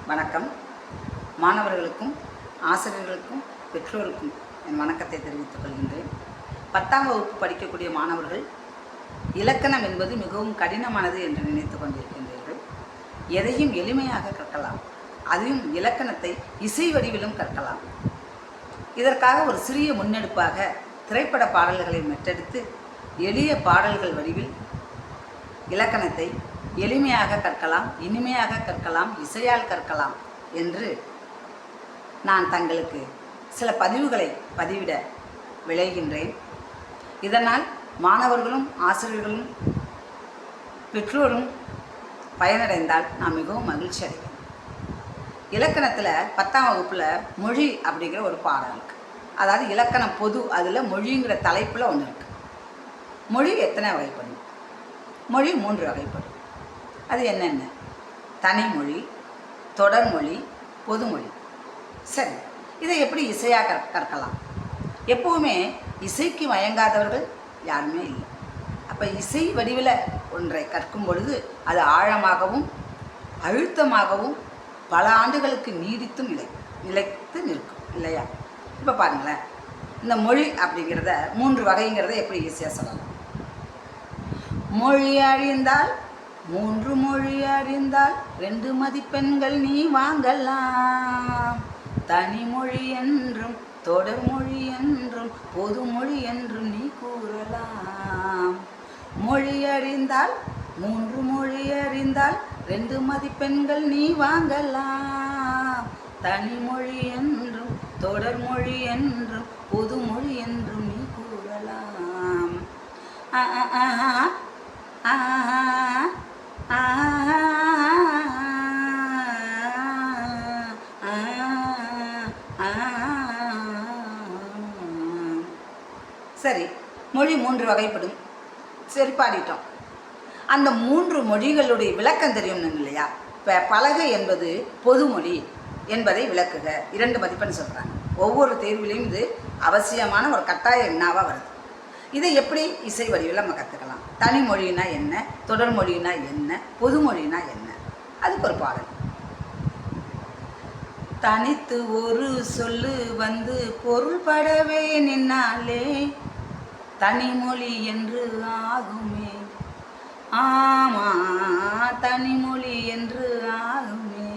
வணக்கம். மாணவர்களுக்கும் ஆசிரியர்களுக்கும் பெற்றோருக்கும் என் வணக்கத்தை தெரிவித்துக் கொள்கின்றேன். 10ஆம் வகுப்பு படிக்கக்கூடிய மாணவர்கள் இலக்கணம் என்பது மிகவும் கடினமானது என்று நினைத்து கொண்டிருக்கின்றீர்கள். எதையும் எளிமையாக கற்கலாம், அதையும் இலக்கணத்தை இசை வடிவிலும் கற்கலாம். இதற்காக ஒரு சிறிய முன்னெடுப்பாக திரைப்பட பாடல்களை மெட்டெடுத்து எளிய பாடல்கள் வடிவில் இலக்கணத்தை எளிமையாக கற்கலாம், இனிமையாக கற்கலாம், இசையால் கற்கலாம் என்று நான் தங்களுக்கு சில பதிவுகளை பதிவிட விளைகின்றேன். இதனால் மாணவர்களும் ஆசிரியர்களும் பெற்றோரும் பயனடைந்தால் நான் மிகவும் மகிழ்ச்சி அடைவேன். இலக்கணத்தில் 10ஆம் வகுப்பில் மொழி அப்படிங்கிற ஒரு பாடம் இருக்குது. அதாவது இலக்கணம் பொது, அதில் மொழிங்கிற தலைப்பில் ஒன்று இருக்குது. மொழி எத்தனை வகைப்படும்? மொழி 3 வகைப்படும். அது என்னென்ன? தனிமொழி, தொடர்மொழி, பொதுமொழி. சரி, இதை எப்படி இசையாக கற்கலாம்? எப்போவுமே இசைக்கு மயங்காதவர்கள் யாருமே இல்லை. அப்போ இசை வடிவில் ஒன்றை கற்கும் பொழுது அது ஆழமாகவும் அழுத்தமாகவும் பல ஆண்டுகளுக்கு நீடித்தும் நிலைத்து நிற்கும் இல்லையா? இப்போ பாருங்களேன், இந்த மொழி அப்படிங்கிறத 3 வகைங்கிறத எப்படி ஈஸியாக சொல்லலாம்? மொழி அழிந்தால் 3 மொழி அறிந்தால் 2 மதிப்பெண்கள் நீ வாங்கலாம். தனிமொழி என்றும் தொடர்மொழி என்றும் பொதுமொழி என்றும் நீ கூறலாம். மொழி அறிந்தால் 3 மொழி அறிந்தால் 2 மதிப்பெண்கள் நீ வாங்கலாம். தனிமொழி என்றும் தொடர்மொழி என்றும் பொதுமொழி என்றும் நீ கூறலாம். சரி, மொழி 3 வகைப்படும். சரி, பாடிட்டோம். அந்த 3 மொழிகளுடைய விளக்கம் தெரியும் இல்லையா? இப்போ பலகை என்பது பொதுமொழி என்பதை விளக்குக. 2 மதிப்பெண் சொல்கிறாங்க. ஒவ்வொரு தேர்விலையும் இது அவசியமான ஒரு கட்டாய வினாவாக வருது. இதை எப்படி இசை வடிவில் நம்ம கற்றுக்கலாம்? தனிமொழினா என்ன, தொடர்மொழினா என்ன, பொதுமொழினா என்ன? அதுக்கு ஒரு பாடல். தனித்து ஒரு சொல்லு வந்து பொருள்படவே நின்னாலே தனிமொழி என்று ஆகுமே. ஆமா, தனிமொழி என்று ஆகுமே.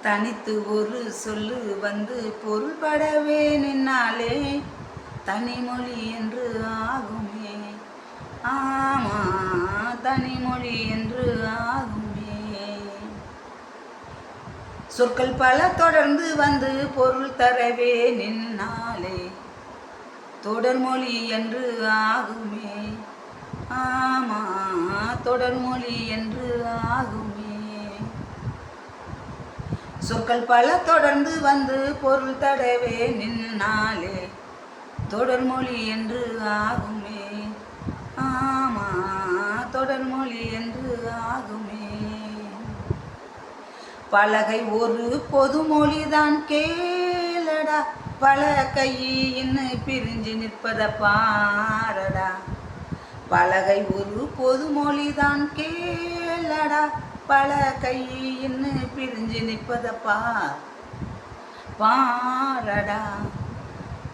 தனித்து ஒரு சொல்லு வந்து பொருள்படவே நின்னாலே தனிமொழி என்று ஆகுமே. ஆமா, தனிமொழி என்று ஆகுமே. சொற்கள் பல தொடர்ந்து வந்து பொருள் தரவே நின்னாலே தொடர்மொழி என்று ஆகுமே. ஆமா, தொடர்மொழி என்று ஆகுமே. சொற்கள் பல தொடர்ந்து வந்து பொருள் தரவே நின்னாலே தொடர்மொழி என்று ஆகுமே. ஆமா, தொடர்மொழி என்று ஆகுமே. பலகை ஒரு பொதுமொழிதான் கேளடா, பல கையின்னு பிரிஞ்சு நிற்பத பாரடா. பலகை ஒரு பொதுமொழிதான் கேளடா, பல கையின்னு பிரிஞ்சு நிற்பத பாரடா.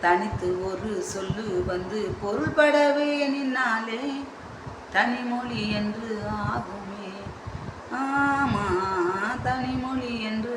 தனித்து ஒரு சொல்லு வந்து பொருள்படவே நின்னாலே தனிமொழி என்று ஆகுமே. ஆமா, தனிமொழி என்று